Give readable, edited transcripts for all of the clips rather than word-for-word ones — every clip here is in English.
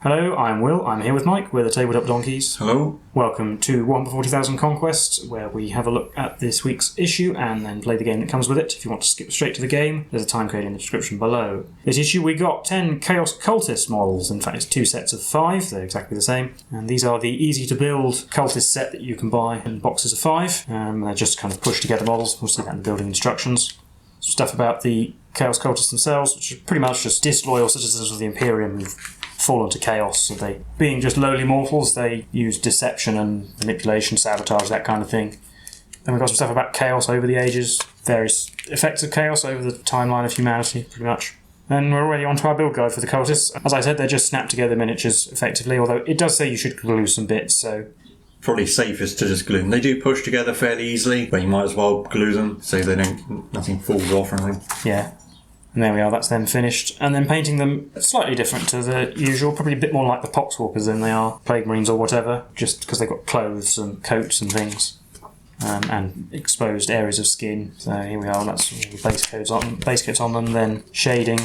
Hello, I'm Will. I'm here with Mike. We're the Tabletop Donkeys. Hello. Welcome to Warhammer 40k Conquest, where we have a look at this week's issue and then play the game that comes with it. If you want to skip straight to the game, there's a timecode in the description below. This issue we got 10 Chaos Cultist models. In fact, it's 2 sets of 5. They're exactly the same. And these are the easy-to-build Cultist set that you can buy in boxes of 5. They're just kind of pushed-together models. We'll see that in the building instructions. Some stuff about the Chaos Cultists themselves, which are pretty much just disloyal citizens of the Imperium who've fallen to chaos. So they, being just lowly mortals, they use deception and manipulation, sabotage, that kind of thing. Then we've got some stuff about chaos over the ages, various effects of chaos over the timeline of humanity, pretty much. And we're already on to our build guide for the cultists. As I said, they're just snap together miniatures effectively, although it does say you should glue some bits, so probably safest to just glue them. They do push together fairly easily, but you might as well glue them so they don't, nothing falls off or anything. Yeah. And there we are, that's them finished. And then painting them slightly different to the usual, probably a bit more like the Poxwalkers than they are Plague Marines or whatever, just because they've got clothes and coats and things, and exposed areas of skin. So here we are, that's all the base coats on them, then shading.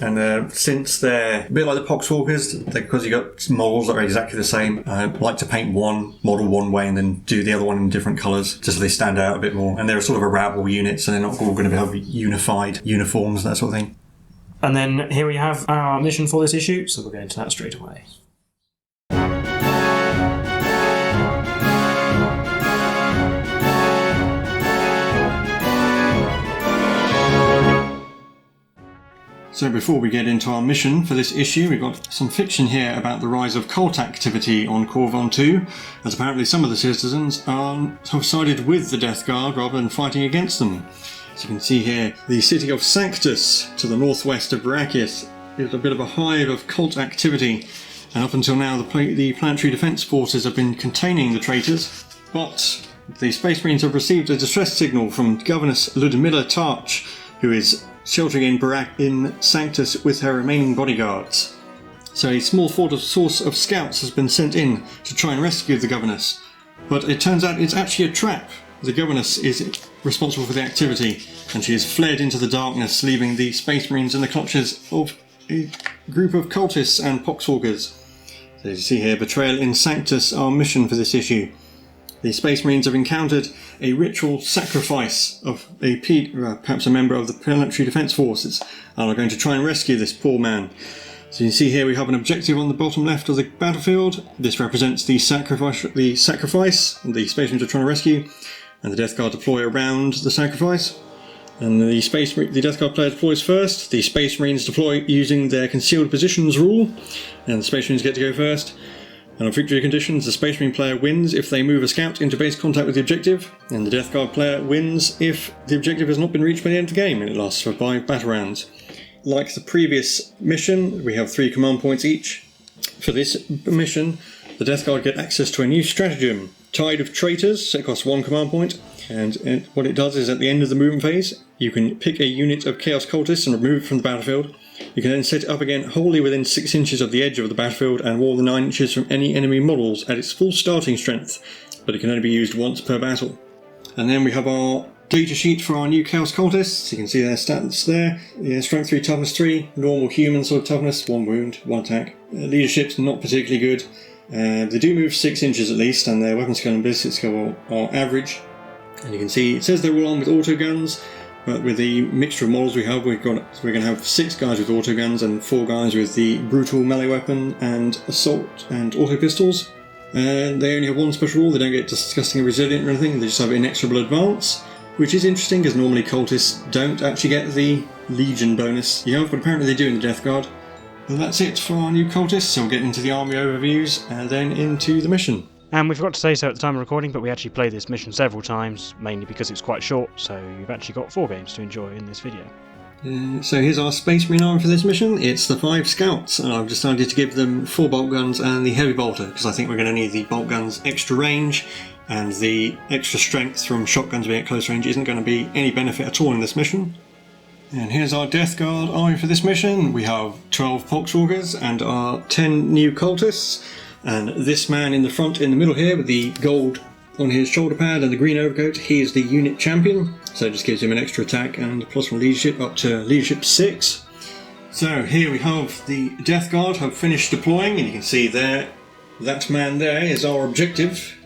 And since they're a bit like the Poxwalkers, because you've got models that are exactly the same, I like to paint one model one way and then do the other one in different colours, just so they stand out a bit more. And they're sort of a rabble unit, so they're not all going to have unified uniforms, that sort of thing. And then here we have our mission for this issue, so we'll go into that straight away. So before we get into our mission for this issue, we've got some fiction here about the rise of cult activity on Corvon 2, as apparently some of the citizens have sided with the Death Guard rather than fighting against them. As you can see here, the city of Sanctus, to the northwest of Brachis, is a bit of a hive of cult activity, and up until now the planetary defence forces have been containing the traitors, but the Space Marines have received a distress signal from governess Ludmilla Tarch, who is sheltering in Sanctus with her remaining bodyguards. So a small force of scouts has been sent in to try and rescue the governess, but it turns out it's actually a trap. The governess is responsible for the activity, and she has fled into the darkness, leaving the Space Marines in the clutches of a group of cultists and poxwalkers. So as you see here, betrayal in Sanctus, our mission for this issue. The Space Marines have encountered a ritual sacrifice of perhaps a member of the Planetary Defence Forces, and are going to try and rescue this poor man. So you can see here we have an objective on the bottom left of the battlefield. This represents the sacrifice the Space Marines are trying to rescue, and the Death Guard deploy around the sacrifice. And the Death Guard player deploys first. The Space Marines deploy using their concealed positions rule, and the Space Marines get to go first. And on victory conditions, the Space Marine player wins if they move a scout into base contact with the objective, and the Death Guard player wins if the objective has not been reached by the end of the game, and it lasts for 5 battle rounds. Like the previous mission, we have 3 command points each. For this mission, the Death Guard get access to a new stratagem, Tide of Traitors, so it costs 1 command point, and what it does is at the end of the movement phase, you can pick a unit of Chaos Cultists and remove it from the battlefield. You can then set it up again wholly within 6 inches of the edge of the battlefield and more than 9 inches from any enemy models at its full starting strength, but it can only be used once per battle. And then we have our data sheet for our new Chaos Cultists. You can see their stats there. Yeah, strength 3, toughness 3, normal human sort of toughness, 1 wound, 1 attack. Leadership's not particularly good. They do move 6 inches at least, and their weapon skill and ballistic skill are average. And you can see it says they're all armed with autoguns. But with the mixture of models we have, we're going to have 6 guys with autoguns and 4 guys with the brutal melee weapon and assault and auto pistols. And they only have 1 special rule. They don't get disgusting resilient or anything. They just have inexorable advance, which is interesting because normally cultists don't actually get the Legion bonus you have, but apparently they do in the Death Guard. And that's it for our new cultists. So we'll get into the army overviews and then into the mission. And we forgot to say so at the time of recording, but we actually played this mission several times, mainly because it's quite short, so you've actually got 4 games to enjoy in this video. So here's our Space Marine army for this mission. It's the 5 Scouts, and I've decided to give them 4 bolt guns and the heavy bolter, because I think we're going to need the bolt guns extra range, and the extra strength from shotguns being at close range isn't going to be any benefit at all in this mission. And here's our Death Guard army for this mission. We have 12 Poxwalkers and our 10 new Cultists. And this man in the front, in the middle here, with the gold on his shoulder pad and the green overcoat, he is the unit champion. So it just gives him an extra attack and plus 1 leadership up to leadership 6. So here we have the Death Guard have finished deploying, and you can see there, that man there is our objective.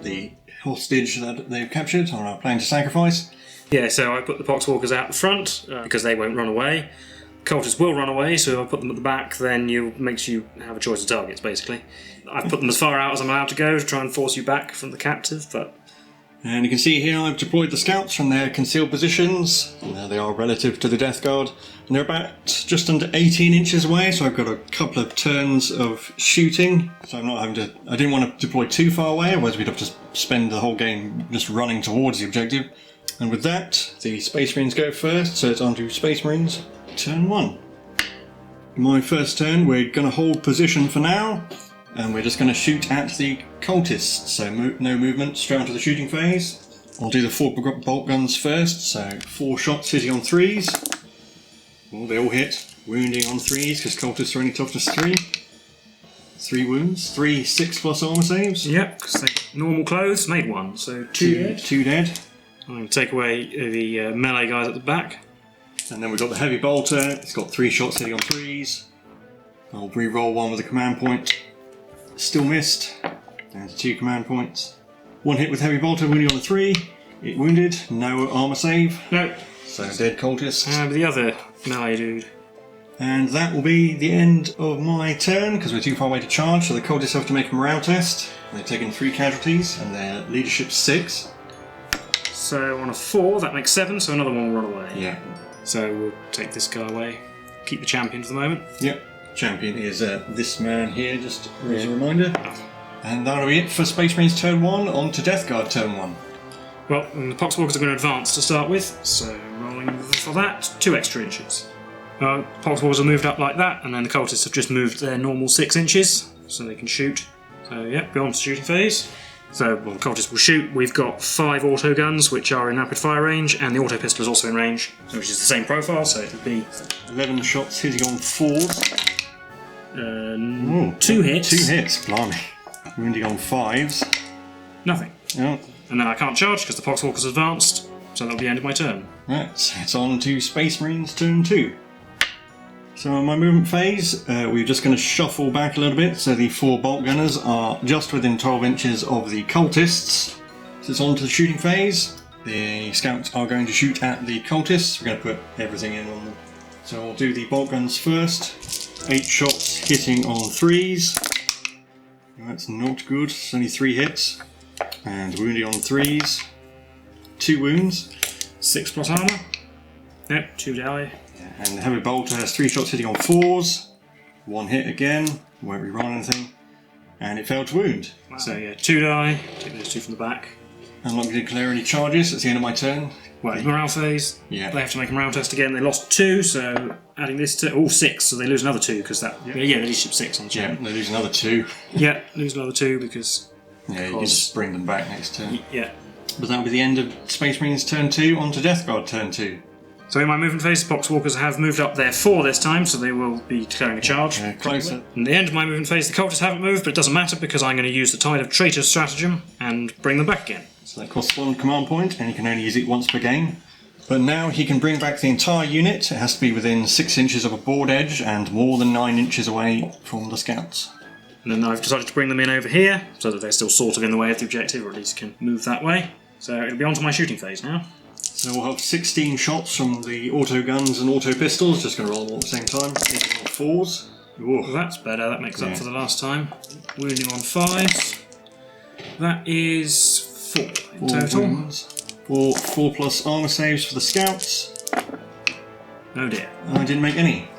The hostage that they've captured on our plan to sacrifice. Yeah, so I put the Poxwalkers out the front because they won't run away. Cultists will run away, so if I put them at the back, then makes you have a choice of targets, basically. I've put them as far out as I'm allowed to go to try and force you back from the captive, but... And you can see here I've deployed the scouts from their concealed positions. And there they are relative to the Death Guard. And they're about just under 18 inches away, so I've got a couple of turns of shooting. So I'm not having to... I didn't want to deploy too far away, otherwise we'd have to spend the whole game just running towards the objective. And with that, the Space Marines go first, so it's on to Space Marines, turn 1. My first turn, we're going to hold position for now. And we're just going to shoot at the cultists, so no movement, straight onto the shooting phase. I'll do the 4 bolt guns first, so 4 shots hitting on 3s. Well, they all hit, wounding on 3s, because cultists are only toughness 3. 3 wounds, 3 6+ armour saves. Yep, because they normal clothes, made 1, so 2 dead. 2 dead. I'm going to take away the melee guys at the back. And then we've got the heavy bolter, it's got 3 shots hitting on 3s. I'll re-roll 1 with a command point. Still missed. There's 2 command points. 1 hit with heavy bolter, wounding on a 3. It wounded, no armour save. No. So dead cultist. But the other melee dude. And that will be the end of my turn, because we're too far away to charge, so the cultists have to make a morale test. They've taken 3 casualties, and their leadership's 6. So on a 4, that makes 7, so another one will run away. Yeah. So we'll take this guy away. Keep the champion for the moment. Yep. Champion is this man here, just as a reminder. And that'll be it for Space Marines turn 1, on to Death Guard turn 1. Well, the Poxwalkers are going to advance to start with, so rolling for that, 2 extra inches. Poxwalkers have moved up like that, and then the cultists have just moved their normal 6 inches, so they can shoot. So yeah, go on to shooting phase. So well, the cultists will shoot. We've got 5 auto guns, which are in rapid fire range, and the auto pistol is also in range, which is the same profile, so it'll be 11 shots hitting on 4s. 2 hits. 2 hits, blimey. Wounding on 5s. Nothing. Yeah. And then I can't charge because the Poxwalker's advanced, so that'll be the end of my turn. Right, it's on to Space Marines turn 2. So in my movement phase, we're just going to shuffle back a little bit, so the 4 bolt gunners are just within 12 inches of the cultists. So it's on to the shooting phase. The scouts are going to shoot at the cultists. We're going to put everything in on them. So I'll do the bolt guns first. 8 shots hitting on 3s. That's not good, it's only 3 hits. And wounding on 3s. 2 wounds. 6+ armour. Yep, 2 die. And the heavy bolter has 3 shots hitting on 4s. 1 hit again, won't reroll anything. And it failed to wound. Wow. So yeah, 2 die. Take those 2 from the back. I'm not going to declare any charges, that's the end of my turn. Well, it's morale phase. Yeah. They have to make a morale test again. They lost 2, so adding this to 6, so they lose another 2 because that. Yeah, they leadership 6 on the Yeah, champ. they lose another 2. Yeah, lose another 2 because. Yeah, you can just bring them back next turn. Yeah. But that'll be the end of Space Marines turn 2, on to Death Guard turn 2. So in my movement phase, the Poxwalkers have moved up their 4 this time, so they will be declaring a charge. Yeah, closer. At the end of my movement phase, the cultists haven't moved, but it doesn't matter because I'm going to use the Tide of Traitors stratagem and bring them back again. So that costs 1 command point, and you can only use it once per game. But now he can bring back the entire unit. It has to be within 6 inches of a board edge and more than 9 inches away from the scouts. And then I've decided to bring them in over here, so that they're still sort of in the way of the objective, or at least can move that way. So it'll be on to my shooting phase now. So we'll have 16 shots from the auto guns and auto pistols. Just going to roll them all at the same time. Hitting on 4s. Well, that's better. That makes up for the last time. Wounding on 5s. That is 4 in total. Wounds. 4 plus armour saves for the scouts. Oh dear. I didn't make any.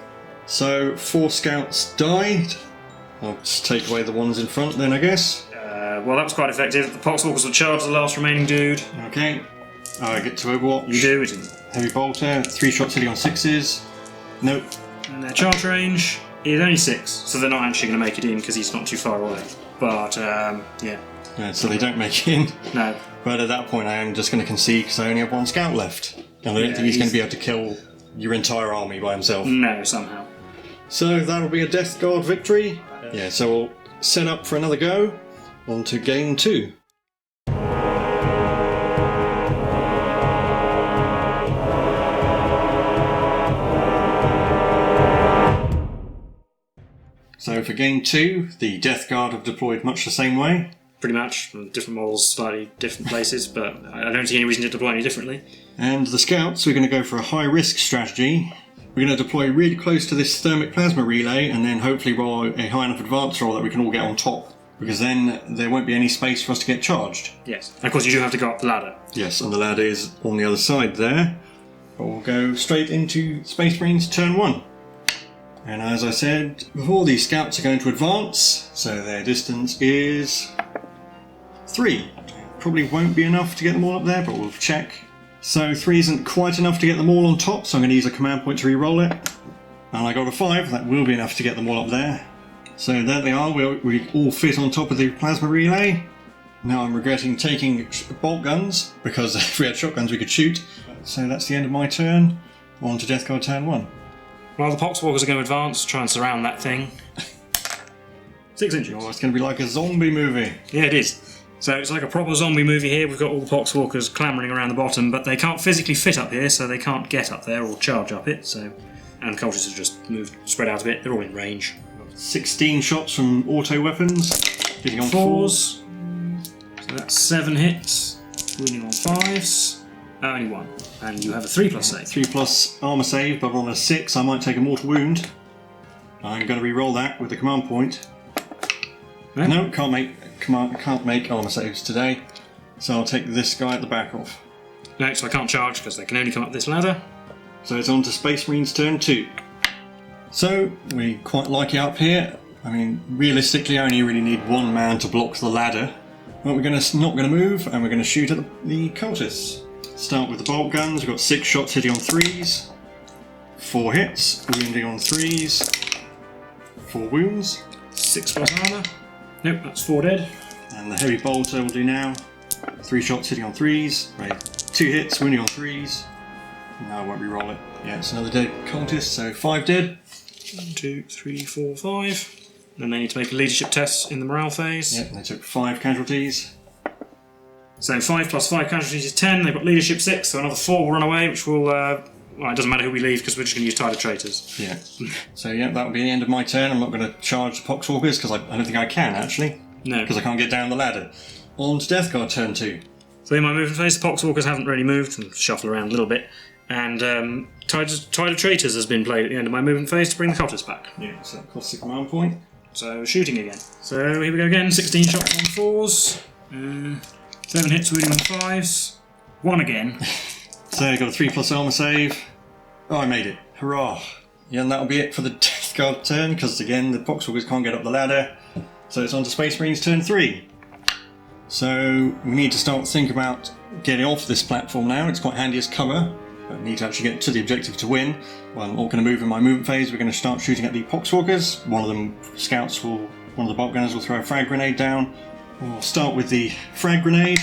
So 4 scouts died. I'll just take away the ones in front then, I guess. Well, that was quite effective. The Poxwalkers will charge the last remaining dude. Okay. I get to Overwatch. You do, it isn't. Heavy bolter, 3 shots hitting on 6s. Nope. And their charge range is only 6, so they're not actually going to make it in because he's not too far away. But, yeah. So they don't make it in. No. But at that point I am just going to concede because I only have 1 scout left. And I don't think he's going to be able to kill your entire army by himself. No, somehow. So that'll be a Death Guard victory. Yeah, so we'll set up for another go. On to game 2. So for game 2, the Death Guard have deployed much the same way. Pretty much. Different models, slightly different places, but I don't see any reason to deploy any differently. And the Scouts, we're going to go for a high-risk strategy. We're going to deploy really close to this thermic plasma relay and then hopefully roll a high enough advance roll that we can all get on top. Because then there won't be any space for us to get charged. Yes. And of course you do have to go up the ladder. Yes, and the ladder is on the other side there. But we'll go straight into Space Marines turn 1. And as I said before, these Scouts are going to advance, so their distance is 3. Probably won't be enough to get them all up there, but we'll check. So 3 isn't quite enough to get them all on top, so I'm going to use a command point to re-roll it. And I got a 5, that will be enough to get them all up there. So there they are, we all fit on top of the plasma relay. Now I'm regretting taking bolt guns, because if we had shotguns we could shoot. So that's the end of my turn. On to Death Guard turn 1. Well, the Poxwalkers are going to advance, try and surround that thing. 6 inches. Oh, it's going to be like a zombie movie. Yeah, it is. So it's like a proper zombie movie here. We've got all the Poxwalkers clamouring around the bottom, but they can't physically fit up here, so they can't get up there or charge up it. So, and the Cultists have just moved, spread out a bit. They're all in range. 16 shots from auto weapons, hitting on 4s. So that's 7 hits, wounding on 5s. Only 1. And you have a 3+ save. 3+ armour save, but on a 6 I might take a mortal wound. I'm going to re-roll that with the command point. No, can't make armour saves today, so I'll take this guy at the back off. No, so I can't charge because they can only come up this ladder. So it's on to Space Marines turn 2. So we quite like it up here. I mean, realistically I only really need 1 man to block the ladder. But we're not going to move, and we're going to shoot at the Cultists. Start with the bolt guns. We've got 6 shots hitting on 3s, 4 hits, wounding on 3s, 4 wounds. 6+ armour. Nope, that's 4 dead. And the heavy bolter will do now. 3 shots hitting on 3s, right, 2 hits, wounding on 3s. No, I won't re-roll it. Yeah, it's another dead cultist, so 5 dead. 1, 2, 3, 4, 5. Then they need to make a leadership test in the morale phase. Yep, they took 5 casualties. So 5 + 5 casualties is 10. They've got leadership 6, so another 4 will run away, which will. Well, it doesn't matter who we leave because we're just going to use Tide of Traitors. Yeah. So yeah, that will be the end of my turn. I'm not going to charge the Poxwalkers because I don't think I can actually. No. Because I can't get down the ladder. On to Death Guard turn 2. So in my movement phase, the Poxwalkers haven't really moved and shuffle around a little bit. And Tide of Traitors has been played at the end of my movement phase to bring the Cultists back. Yeah, so that costs a command point. So shooting again. So here we go again. 16 shots on 4s. 7 hits, wounding on 5s. 1 again. So I got a 3+ armour save. Oh, I made it. Hurrah. Yeah, and that'll be it for the Death Guard turn, because again, the Poxwalkers can't get up the ladder. So it's on to Space Marines turn 3. So we need to start thinking about getting off this platform now. It's quite handy as cover, but we need to actually get to the objective to win. Well, I'm not going to move in my movement phase. We're going to start shooting at the Poxwalkers. One of the bolt gunners will throw a frag grenade down. We'll start with the frag grenade.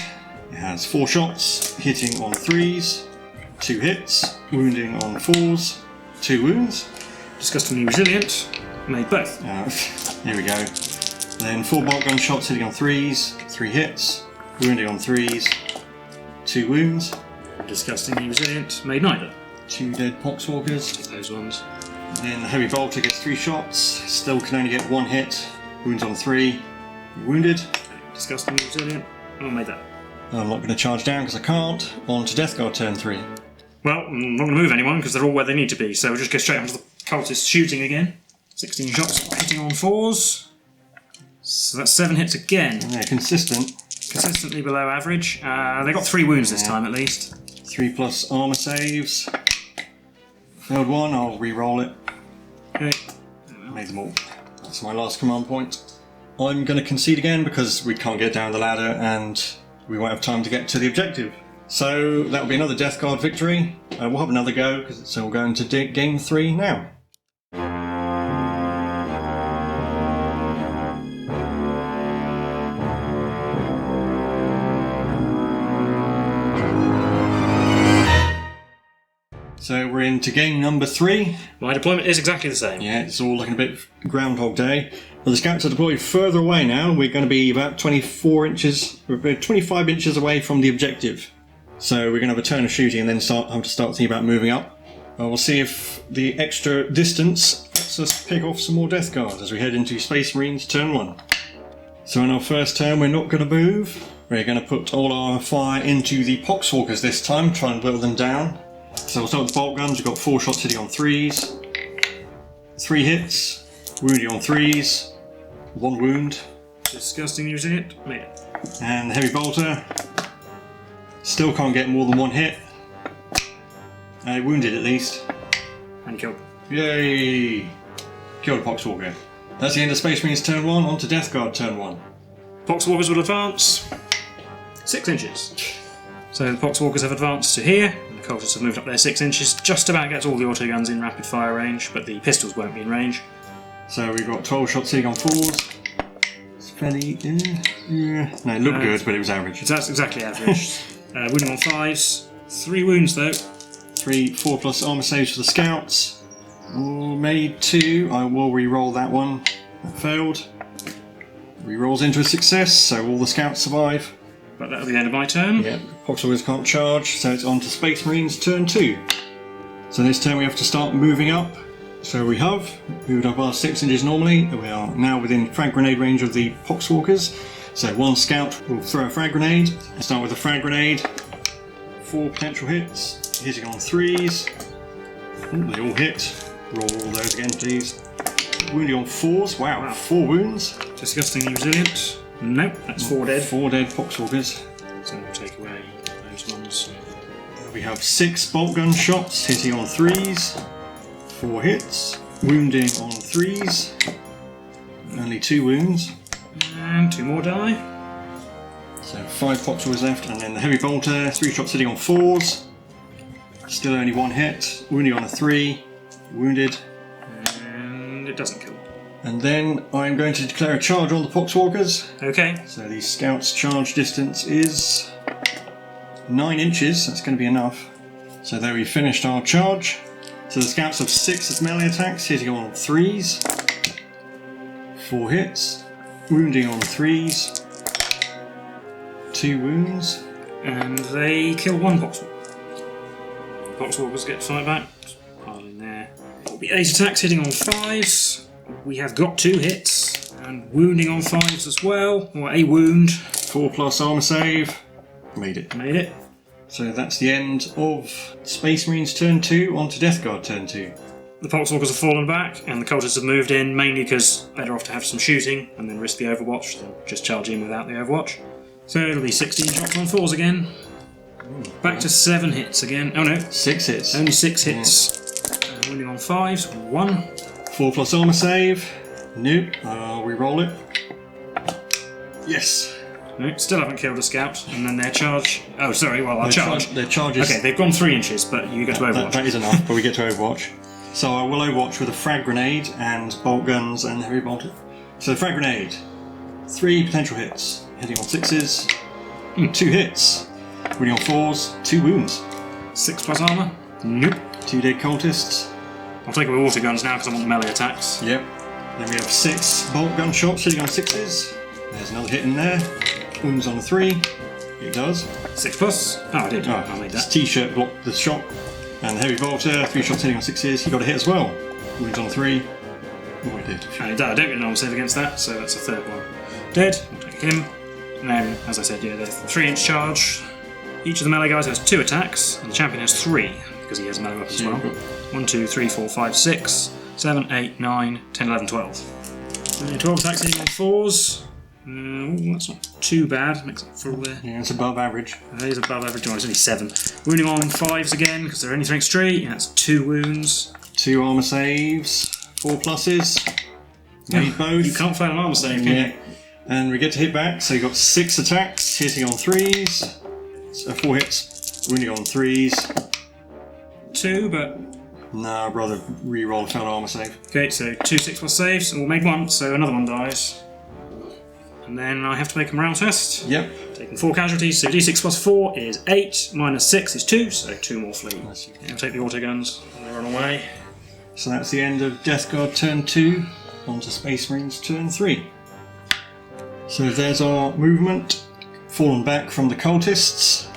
It has 4 shots, hitting on 3s, 2 hits, wounding on 4s, 2 wounds. Disgustingly resilient. Made both. Here we go. Then 4 bolt gun shots hitting on 3s, 3 hits, wounding on 3s, 2 wounds. Disgustingly resilient. Made neither. 2 dead Poxwalkers. Those ones. Then the heavy bolter gets 3 shots, still can only get 1 hit, wounds on 3, wounded. Disgustingly resilient. Oh, made that. I'm not going to charge down because I can't. On to Death Guard turn 3. Well, I'm not going to move anyone because they're all where they need to be, so we'll just go straight onto the Cultists shooting again. 16 shots hitting on 4s. So that's 7 hits again. Yeah, consistent. Consistently below average. They got 3 wounds this time at least. 3+ armour saves. Failed 1, I'll re-roll it. Okay. Made them all. That's my last command point. I'm going to concede again because we can't get down the ladder and we won't have time to get to the objective. So that'll be another Death Guard victory. We'll have another go, so we'll go into game 3 now. So we're into game number 3. My deployment is exactly the same. Yeah, it's all looking a bit Groundhog Day. But the Scouts are deployed further away now. We're going to be about 25 inches away from the objective. So we're going to have a turn of shooting and then have to start thinking about moving up. We'll see if the extra distance lets us pick off some more Death Guards as we head into Space Marines turn 1. So in our first turn we're not going to move. We're going to put all our fire into the Poxwalkers this time, try and whittle them down. So we'll start with the bolt guns. We've got 4 shots hitting on 3s. 3 hits, wounding on 3s, 1 wound. Disgusting using it. Made it. And the heavy bolter. Still can't get more than 1 hit. Wounded at least. And killed. Yay! Killed a Poxwalker. That's the end of Space Marines turn 1, on to Death Guard turn 1. Poxwalkers will advance 6 inches. So the Poxwalkers have advanced to here, and the Cultists have moved up there 6 inches, just about gets all the autoguns in rapid fire range, but the pistols won't be in range. So we've got 12 shots hitting on 4s. It's fairly... no, it looked good, but it was average. That's exactly average. Wounding on 5s. 3 wounds though. 3 4+ armour saves for the Scouts. Made 2. I will re-roll that one. That failed. Re-rolls into a success, so all the Scouts survive. But that'll be the end of my turn. Yeah, Poxwalkers can't charge, so it's on to Space Marines turn 2. So this turn we have to start moving up. So we have moved up our 6 inches normally. We are now within frag grenade range of the Poxwalkers. So 1 Scout will throw a frag grenade. Start with a frag grenade. 4 potential hits, hitting on 3s. They all hit. Roll all those again, please. Wounding on 4s. Wow, 4 wounds. Disgustingly resilient. Nope, that's 4 dead. 4 dead Poxwalkers. So we'll take away those ones. We have 6 bolt gun shots hitting on 3s. 4 hits. Wounding on 3s. Only 2 wounds. And 2 more die. So 5 Poxwalkers left, and then the heavy bolter. 3 shots hitting on 4s. Still only 1 hit. Wounding on a 3. Wounded. And it doesn't kill. And then I'm going to declare a charge on the Poxwalkers. Okay. So the Scouts' charge distance is 9 inches. That's going to be enough. So there we finished our charge. So the Scouts have 6 as melee attacks, hitting on 3s. 4 hits. Wounding on 3s. 2 wounds. And they kill 1 Poxwalker. Poxwalkers get to fight back. Just pile in there. It'll be 8 attacks hitting on 5s. We have got 2 hits. And wounding on 5s as well. Or a wound. 4+ armour save. Made it. Made it. So that's the end of Space Marines turn 2, on to Death Guard turn 2. The Poxwalkers have fallen back, and the Cultists have moved in, mainly because better off to have some shooting and then risk the Overwatch than just charge in without the Overwatch. So it'll be 16 shots on 4s again. Back to 7 hits again. Oh no. 6 hits. Only 6 hits. Wounding on 5s. 1. 4+ armour save. Nope. We roll it. Yes. No, still haven't killed a Scout. And then their charge. Oh, sorry, well, our charge. Their charge is... Okay, they've gone 3 inches, but you get to Overwatch. That is enough, but we get to Overwatch. So I will Overwatch with a frag grenade and bolt guns and heavy bolter. So the frag grenade. 3 potential hits. Hitting on 6s. 2 hits. Wounding on 4s. 2 wounds. 6+ armour. Nope. 2 dead cultists. I'll take away autoguns now because I want the melee attacks. Yep. Then we have 6 bolt gun shots hitting on 6s. There's another hit in there. Wounds on a 3. It does. 6+. Oh, I did. I made This that. T-shirt blocked the shot. And the heavy bolter, 3 shots hitting on 6s. He got a hit as well. Wounds on a 3. Oh, I did. I don't get an armor save against that, so that's a 3rd one. Dead. I'll take him. And then, as I said, yeah, the 3-inch charge. Each of the melee guys has 2 attacks, and the champion has 3, because he has a melee weapon as well. 1, 2, 3, 4, 5, 6, 7, 8, 9, 10, 11, 12. 12 attacks hitting on 4s. That's not too bad. Makes up for all there. Yeah, it's above average. That is above average. It's only 7. Wounding on 5s again, because they're anything straight. And that's 2 wounds. 2 armour saves. 4 pluses. Made both. You can't fail an armor save, can you? And we get to hit back, so you've got 6 attacks, hitting on 3s. 4 hits, wounding on 3s. 2, but... No, I'd rather re-roll a failed armour save. Okay, so 2 6+ saves, all made 1, so another one dies. And then I have to make a morale test. Yep. Taking 4 casualties, so d6 plus 4 is 8, minus 6 is 2, so 2 more flee. Yeah, I'll take the autoguns, and they run away. So that's the end of Death Guard turn 2, on to Space Marines turn 3. So there's our movement, fallen back from the cultists.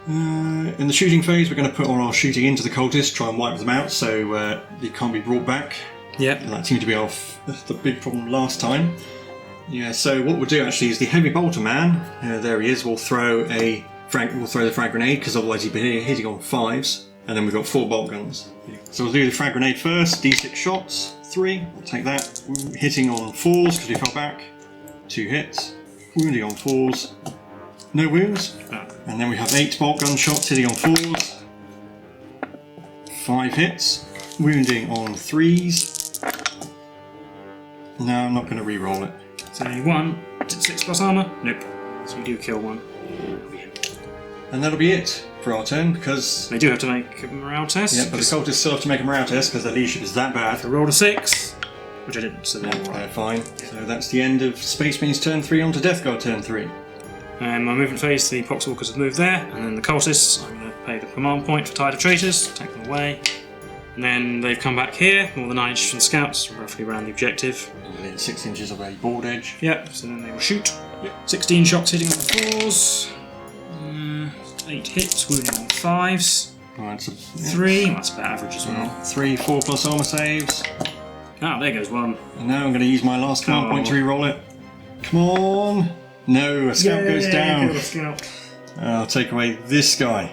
In the shooting phase, we're going to put all our shooting into the cultists, try and wipe them out so they can't be brought back. Yep. That seemed to be the big problem last time. Yeah, so what we'll do actually is the heavy bolter man, there he is, will throw the frag grenade, because otherwise he'd be hitting on 5s. And then we've got 4 bolt guns. So we'll do the frag grenade first, d6 shots, 3, we'll take that. Hitting on 4s because he fell back, 2 hits. Wounding on 4s, no wounds. And then we have 8 bolt gun shots hitting on 4s, 5 hits. Wounding on 3s. No, I'm not going to re-roll it. So 1, 6 plus armour? Nope. So you do kill 1. And that'll be it for our turn, because... They do have to make a morale test. Yeah, but the cultists still have to make a morale test because their leadership is that bad. I rolled a 6, which I didn't, so they're fine. Yeah. So that's the end of Space Marines turn 3 on to Death Guard turn 3. And my movement phase, the Poxwalkers have moved there, and then the Cultists, I'm going to pay the command point for Tide of Traitors, take them away. And then they've come back here, more than 9 inches from the Scouts, roughly around the objective. And within 6 inches of a board edge. Yep, so then they will shoot. Yep. 16 shots hitting on the 4s. 8 hits, wounding on 5s. Right, so 3, that's about average as well. 3, 4 plus armour saves. Ah, there goes 1. And now I'm going to use my last command point to re-roll it. Come on! No, a scout goes down. Scout. I'll take away this guy.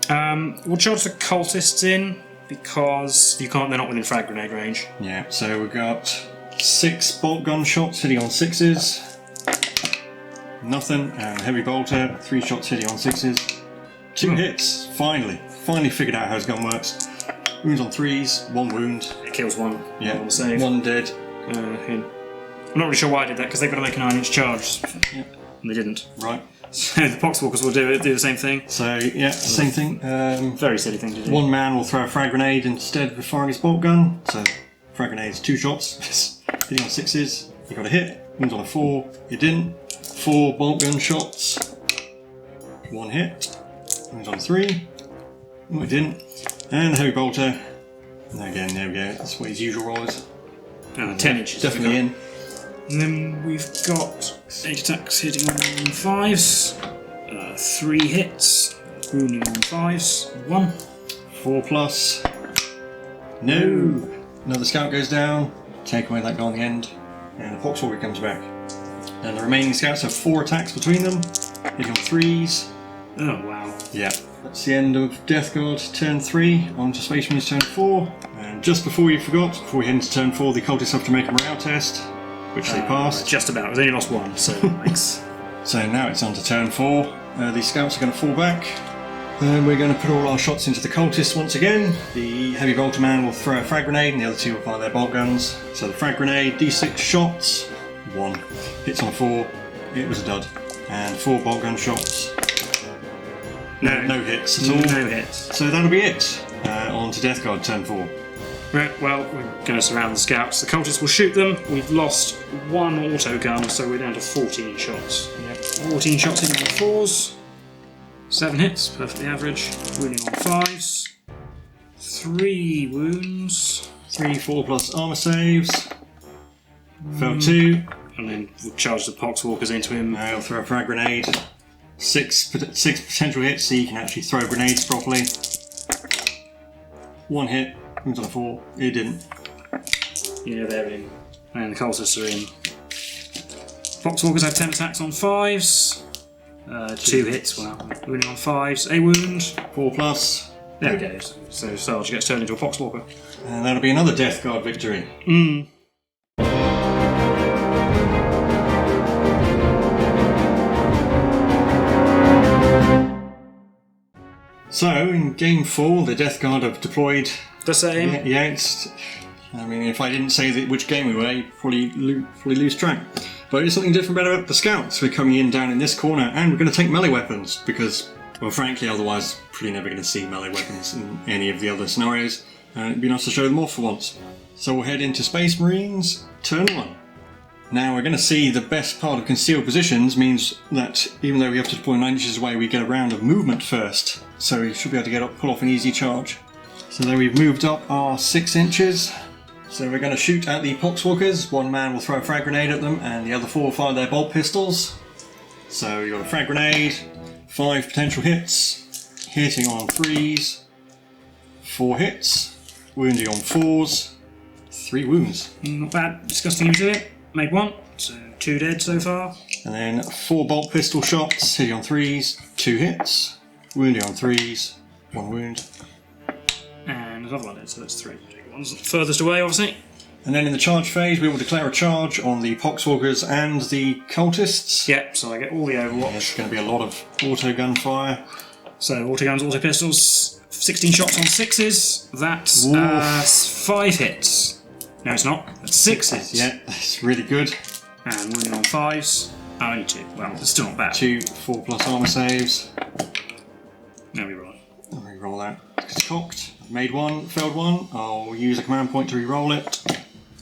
We'll charge the Cultists in, because they're not within frag grenade range. Yeah, so we've got 6 bolt gun shots hitting on 6s. Nothing. And heavy bolter, 3 shots hitting on 6s. 2 hits. Finally figured out how his gun works. Wounds on 3s, 1 wound. It kills 1. Yeah, On the save. 1 dead. I'm not really sure why I did that, because they've got to make a 9-inch charge. Yep. And they didn't. Right. So the Poxwalkers will do the same thing. So yeah, same thing. Very silly thing to do. 1 man will throw a frag grenade instead of firing his bolt gun. So frag grenade's 2 shots. Hitting on 6s. You got a hit. Wounds on a 4. You didn't. 4 bolt gun shots. 1 hit. Wounds on 3. Oh, it didn't. And the heavy bolter. And again, there we go. That's what his usual roll is. 10 inches. Definitely in. And then we've got 8 attacks hitting on 5s, 3 hits, wounding on 5s, 1. 4 plus. No! Another scout goes down. Take away that guy on the end. And the Poxwalker comes back. And the remaining scouts have 4 attacks between them. Hitting on 3s. Oh, wow. Yeah. That's the end of Death Guard turn 3. On to Space Marines turn 4. And just before we head into turn 4, the cultists have to make a morale test, which they passed. Just about. We've only lost 1, so thanks. So now it's on to turn 4. The scouts are going to fall back. And we're going to put all our shots into the cultists once again. The heavy bolter man will throw a frag grenade, and the other 2 will fire their bolt guns. So the frag grenade, d6 shots, 1. Hits on a 4. It was a dud. And 4 bolt gun shots. No hits at all. No hits. So that'll be it. On to Death Guard turn 4. Right, well, we're going to surround the Scouts. The Cultists will shoot them. We've lost 1 auto gun, so we're down to 14 shots. Yep. 14 shots hitting on 4s. 7 hits, perfectly average. Wounding on 5s. 3 wounds. 3, 4 plus armour saves. Fell 2. And then we'll charge the Poxwalkers into him. Now he'll throw a frag grenade. 6 potential hits, so you can actually throw grenades properly. 1 hit. Wounds on a 4. It didn't. Yeah, they're in. And the Cultists are in. Poxwalkers have 10 attacks on 5s. 2 hits, well, wounding on 5s. A wound. 4 plus. There it goes. So Sarge gets turned into a Poxwalker. And that'll be another Death Guard victory. So, in Game 4, the Death Guard have deployed. The same? Yeah, it's... I mean, if I didn't say which game we were, you'd probably lose track. But it's something different about the Scouts. We're coming in down in this corner, and we're going to take melee weapons, because, well, frankly, otherwise, probably never going to see melee weapons in any of the other scenarios. And it'd be nice to show them off for once. So we'll head into Space Marines, turn 1. Now we're going to see the best part of concealed positions means that even though we have to deploy 9 inches away, we get a round of movement first. So we should be able to pull off an easy charge. So there we've moved up our 6 inches. So we're going to shoot at the Poxwalkers. 1 man will throw a frag grenade at them and the other 4 will fire their bolt pistols. So you've got a frag grenade, 5 potential hits, hitting on 3s, 4 hits, wounding on 4s, 3 wounds. Not bad. Disgusting into it. Made 1, so 2 dead so far. And then 4 bolt pistol shots, hitting on 3s, 2 hits, wounding on 3s, 1 wound. And another one dead, so that's 3. One's furthest away, obviously. And then in the charge phase, we will declare a charge on the Poxwalkers and the Cultists. Yep, so I get all the overwatch. There's going to be a lot of auto gunfire. So auto guns, auto pistols, 16 shots on 6s. That's 5 hits. No, it's not. That's 6 hits. Yeah, that's really good. And wounding on 5s. Oh, only 2. Well, it's still not bad. 2 4+ armour saves. Now we roll. I'll re-roll that. It's cocked. I've made 1, failed 1. I'll use a command point to re-roll it.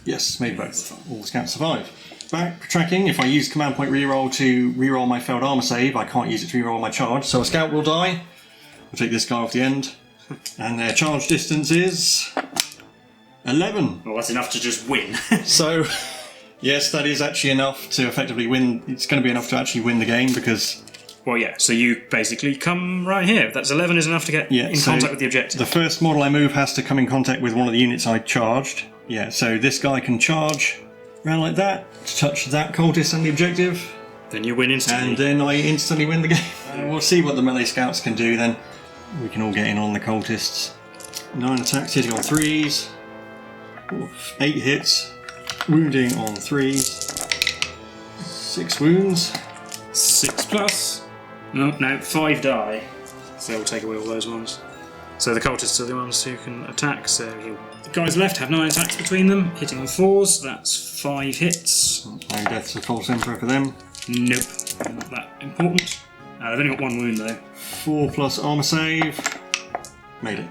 Yes, made both. All the scouts survive. Backtracking, if I use command point reroll to reroll my failed armour save, I can't use it to reroll my charge, so a scout will die. We'll take this guy off the end. And their charge distance is 11. Well, that's enough to just win. So, yes, that is actually enough to effectively win. It's going to be enough to actually win the game because... Well, yeah, so you basically come right here. That's 11 is enough to get in contact with the objective. The first model I move has to come in contact with one of the units I charged. Yeah, so this guy can charge around like that to touch that cultist and the objective. Then you win instantly. And then I instantly win the game. We'll see what the melee scouts can do then. We can all get in on the cultists. 9 attacks hitting on 3s. 8 hits. Wounding on 3s. 6 wounds. 6 plus. No, 5 die. So we'll take away all those ones. So the cultists are the ones who can attack. So the guys left have 9 attacks between them, hitting on 4s. That's 5 hits. No deaths of false emperor for them. Nope, not that important. They've only got 1 wound though. 4+ armour save. Made it.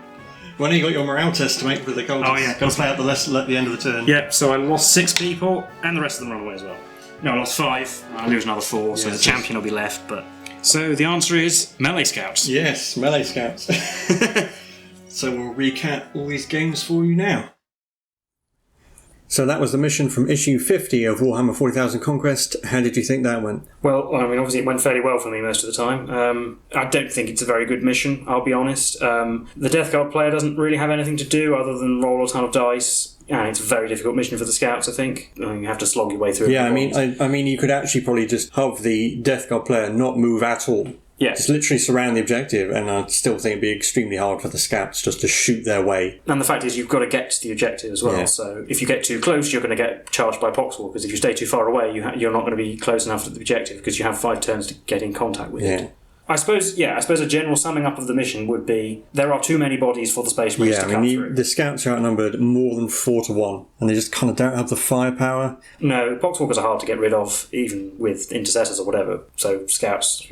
Well, you got your morale test to make with the cultists. Oh yeah, got to play out the lesson at the end of the turn. Yep. So I lost 6 people, and the rest of them run away as well. No, I lost 5. I lose another 4, so the champion will be left. But so the answer is melee scouts. Yes, melee scouts. So we'll recap all these games for you now. So that was the mission from issue 50 of Warhammer 40,000 Conquest. How did you think that went? Well, I mean, obviously it went fairly well for me most of the time. I don't think it's a very good mission, I'll be honest. The Death Guard player doesn't really have anything to do other than roll a ton of dice. And it's a very difficult mission for the scouts, I think. You have to slog your way through it. Yeah, I mean, you could actually probably just have the Death Guard player not move at all. Yeah. Just literally surround the objective, and I still think it'd be extremely hard for the scouts just to shoot their way. And the fact is, you've got to get to the objective as well. Yeah. So if you get too close, you're going to get charged by Poxwalkers. If you stay too far away, you're not going to be close enough to the objective because you have 5 turns to get in contact with it. I suppose a general summing up of the mission would be there are too many bodies for the Space Marines to cut through. The scouts are outnumbered more than 4 to 1, and they just kind of don't have the firepower. No, Poxwalkers are hard to get rid of, even with intercessors or whatever. So scouts,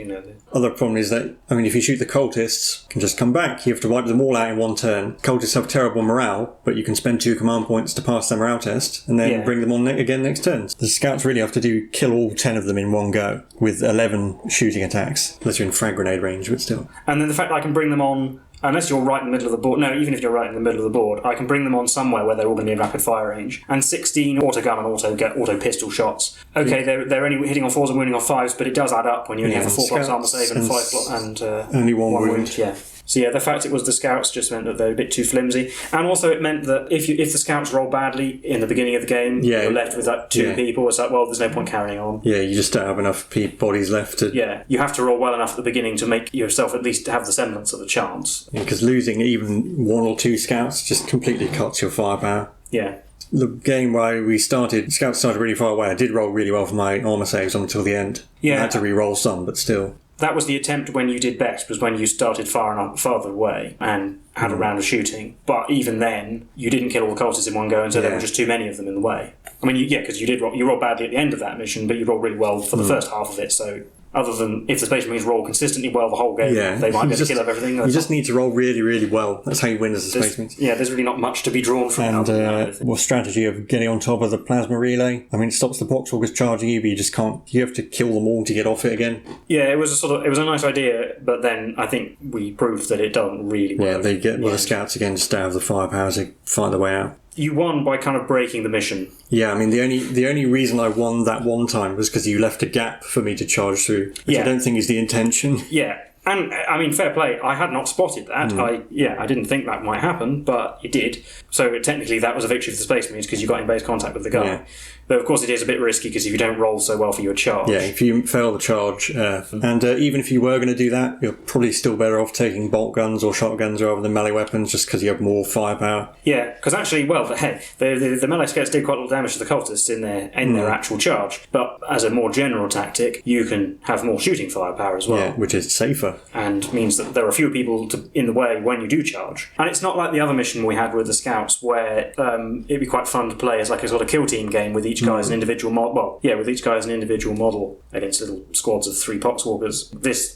Other problem is that, if you shoot the cultists, can just come back. You have to wipe them all out in 1 turn. Cultists have terrible morale, but you can spend 2 command points to pass their morale test, and then bring them on again next turn. The scouts really have to kill all 10 of them in 1 go, with 11 shooting attacks, unless you're in frag grenade range, but still. And then the fact that I can bring them on, unless you're right in the middle of the board, even if you're right in the middle of the board, I can bring them on somewhere where they're all going to be in rapid fire range. And 16 autogun and auto pistol shots. Okay, they're only hitting on 4s and wounding on 5s, but it does add up when you only have a 4+ armor save and 5+ and only 1 wound. Yeah. So the fact it was the scouts just meant that they're a bit too flimsy, and also it meant that if the scouts roll badly in the beginning of the game, you're left with 2 people. It's like, well, there's no point carrying on. Yeah, you just don't have enough bodies left to. Yeah, you have to roll well enough at the beginning to make yourself at least have the semblance of a chance. Because losing even 1 or 2 scouts just completely cuts your firepower. Yeah. The game where scouts started really far away. I did roll really well for my armour saves until the end. Yeah. I had to re-roll some, but still. That was the attempt when you did best, was when you started farther away and had a round of shooting. But even then, you didn't kill all the cultists in 1 go, and so there were just too many of them in the way. Because you rolled badly at the end of that mission, but you rolled really well for the first half of it, so... Other than if the Space Marines roll consistently well the whole game, they might be able to kill up everything. You just need to roll really, really well. That's how you win as a Space Marines. Yeah, there's really not much to be drawn from. And strategy of getting on top of the plasma relay. It stops the Poxwalkers charging you, but you just can't. You have to kill them all to get off it again. Yeah, it was a nice idea, but then I think we proved that it doesn't really work. Yeah, they get the scouts again just don't have the firepower to find their way out. You won by kind of breaking the mission. Yeah, the only reason I won that one time was because you left a gap for me to charge through, which I don't think is the intention. Yeah, And, I mean, fair play, I had not spotted that. I didn't think that might happen, but it did. So technically that was a victory for the Space Marines because you got in base contact with the guy. Yeah. But of course it is a bit risky because if you don't roll so well for your charge... Yeah, if you fail the charge, and even if you were going to do that, you're probably still better off taking bolt guns or shotguns rather than melee weapons just because you have more firepower. Yeah, because actually, well, the melee scouts did quite a lot of damage to the cultists in their actual charge, but as a more general tactic, you can have more shooting firepower as well. Yeah, which is safer. And means that there are fewer people in the way when you do charge. And it's not like the other mission we had with the scouts where it'd be quite fun to play as like a sort of kill team game with each guy as an individual model. Well, yeah, with each guy as an individual model against little squads of 3 poxwalkers.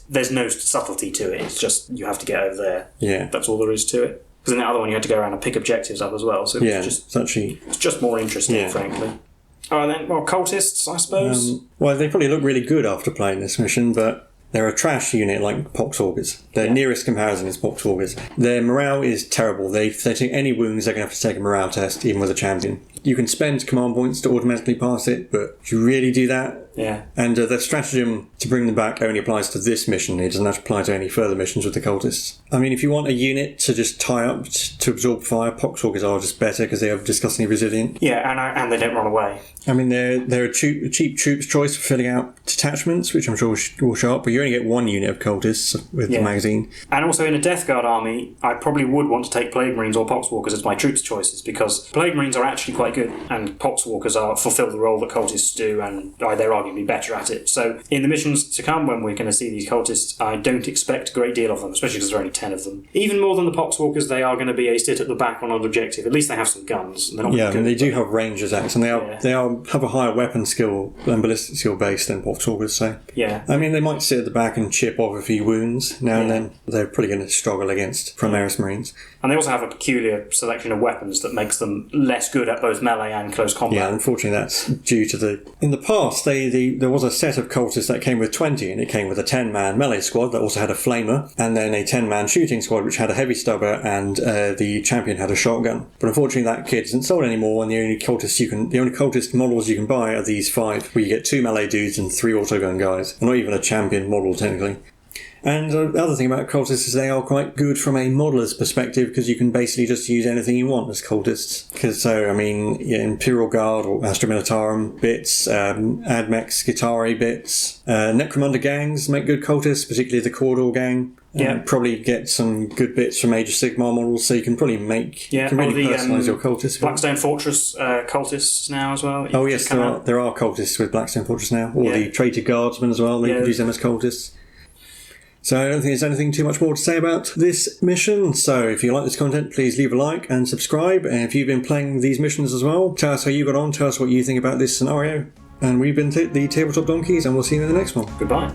There's no subtlety to it. It's just you have to get over there. Yeah. That's all there is to it. Because in the other one you had to go around and pick objectives up as well. So it's just more interesting, frankly. Oh, then, cultists, I suppose? Well, they probably look really good after playing this mission, but they're a trash unit like Poxwalkers. Their nearest comparison is Poxwalkers. Their morale is terrible. If they take any wounds, they're going to have to take a morale test, even with a champion. You can spend command points to automatically pass it, but do you really do that? Yeah. And the stratagem to bring them back only applies to this mission. It doesn't have to apply to any further missions with the cultists. I mean, if you want a unit to just tie up to absorb fire, Poxwalkers are just better because they are disgustingly resilient. Yeah, and they don't run away. I mean, they're a cheap troops choice for filling out detachments, which I'm sure will show up, but you only get 1 unit of cultists with the magazine. And also in a Death Guard army, I probably would want to take Plague Marines or Poxwalkers as my troops choices, because Plague Marines are actually quite good, and Poxwalkers fulfill the role that cultists do, and they're arguably better at it. So in the missions to come, when we're going to see these cultists, I don't expect a great deal of them, especially because there are only 10 of them. Even more than the Poxwalkers, they are going to be a sit at the back on an objective. At least they have some guns. They're not good, and they do have range attacks, and they have a higher weapon skill and ballistic skill base than Poxwalkers. So I mean, they might sit at the back and chip off a few wounds now and then. They're probably going to struggle against Primaris Marines. And they also have a peculiar selection of weapons that makes them less good at both melee and close combat. Yeah, unfortunately that's due to in the past, there was a set of cultists that came with 20, and it came with a 10-man melee squad that also had a flamer, and then a 10-man shooting squad which had a heavy stubber, and the champion had a shotgun. But unfortunately that kit isn't sold anymore, and the only cultist models you can buy are these 5, where you get 2 melee dudes and 3 autogun guys, and not even a champion model technically. And the other thing about cultists is they are quite good from a modeller's perspective, because you can basically just use anything you want as cultists. Imperial Guard or Astra Militarum bits, Admex Skitari bits, Necromunda gangs make good cultists, particularly the Cordor gang. Probably get some good bits from Age of Sigmar models, so you can probably personalise your cultists. Blackstone Fortress cultists now as well. Oh yes, there are cultists with Blackstone Fortress now, or the Traitor Guardsmen as well. They can use them as cultists. So I don't think there's anything too much more to say about this mission. So if you like this content, please leave a like and subscribe. And if you've been playing these missions as well, tell us how you got on, tell us what you think about this scenario. And we've been the Tabletop Donkeys, and we'll see you in the next one. Goodbye.